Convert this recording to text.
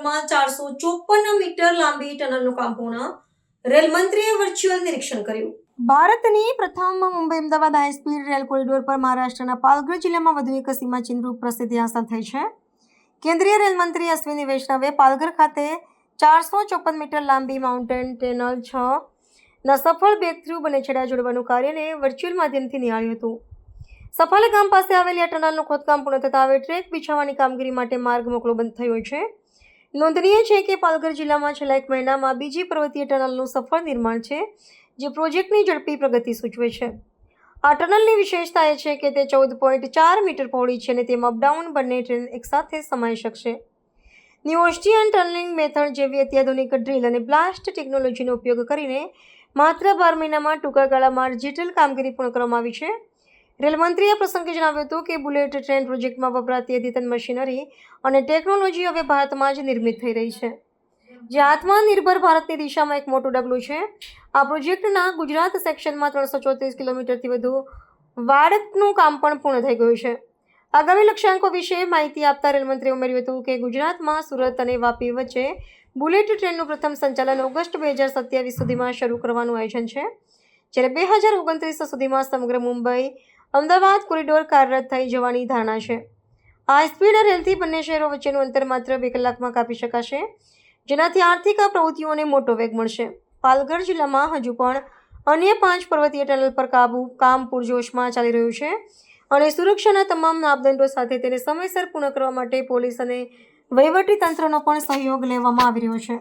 રાજ્યમાં 454 મીટર લાંબી ટનલનું કામ પૂર્ણ. રેલ મંત્રીએ વર્ચ્યુઅલ નિરીક્ષણ કર્યું. ભારતની પ્રથમ મુંબઈ-અમદાવાદ હાઈ-સ્પીડ રેલ કોરિડોર પર મહારાષ્ટ્રના પાલઘર જિલ્લામાં વધુ એક સીમાચિહ્નરૂપ પ્રસિદ્ધિ હાંસલ થઈ છે. કેન્દ્રીય રેલ મંત્રી અશ્વિની વૈષ્ણવે પાલઘર ખાતે 454 મીટર લાંબી માઉન્ટેન ટનલ 6 સફળ બ્રેકથ્રુ બંને છેડા જોડવાનું કાર્યને વર્ચ્યુઅલ માધ્યમથી નિહાળ્યું હતું. સફાલે ગામ પાસે આવેલી આ ટનલનું ખોદકામ પૂર્ણ થતાં હવે ટ્રેક બિછાવવાની કામગીરી માટે માર્ગ મોકળો બંધ થયો છે. નોંધનીય છે કે પાલઘર જિલ્લામાં છેલ્લા એક મહિનામાં બીજી પર્વતીય ટનલનું સફળ નિર્માણ છે, જે પ્રોજેક્ટની ઝડપી પ્રગતિ સૂચવે છે. આ ટનલની વિશેષતા એ છે કે તે 14.4 મીટર પહોળી છે અને તેમાં અપડાઉન બંને ટ્રેન એકસાથે સમાઈ શકશે. ન્યૂ ઓસ્ટિયન ટનલિંગ મેથડ જેવી અત્યાધુનિક ડ્રીલ અને બ્લાસ્ટ ટેકનોલોજીનો ઉપયોગ કરીને માત્ર 12 મહિનામાં ટૂંકા ગાળામાં ડિજિટલ કામગીરી પૂર્ણ કરવામાં આવી છે. રેલ મંત્રીએ આ પ્રસંગે જણાવ્યું હતું કે બુલેટ ટ્રેન પ્રોજેક્ટમાં વપરાતી અદ્યતન મશીનરી અને ટેકનોલોજી હવે ભારતમાં જ નિર્મિત થઈ રહી છે, જે આત્મનિર્ભર ભારતની દિશામાં એક મોટું ડગલું છે. આ પ્રોજેક્ટના ગુજરાત સેક્શનમાં 334 કિલોમીટરથી વધુ વાડકનું કામ પણ પૂર્ણ થઈ ગયું છે. આગામી લક્ષ્યાંકો વિશે માહિતી આપતા રેલમંત્રીએ ઉમેર્યું હતું કે ગુજરાતમાં સુરત અને વાપી વચ્ચે બુલેટ ટ્રેનનું પ્રથમ સંચાલન ઓગસ્ટ 2027 સુધીમાં શરૂ કરવાનું આયોજન છે, જ્યારે 2029 સુધીમાં સમગ્ર મુંબઈ અમદાવાદ કોરિડોર કાર્યરત થઈ જવાની ધારણા છે. હાઈ સ્પીડ રેલથી બંને શહેરો વચ્ચેનું અંતર માત્ર 2 કલાકમાં કાપી શકાશે, જેનાથી આર્થિક પ્રવૃત્તિઓને મોટો વેગ મળશે. પાલઘર જિલ્લામાં હજુ પણ અન્ય 5 પર્વતીય ટનલ પર કામ પૂરજોશમાં ચાલી રહ્યું છે અને સુરક્ષાના તમામ માપદંડો સાથે તેને સમયસર પૂર્ણ કરવા માટે પોલીસ અને વહીવટી તંત્રનો પણ સહયોગ લેવામાં આવી રહ્યો છે.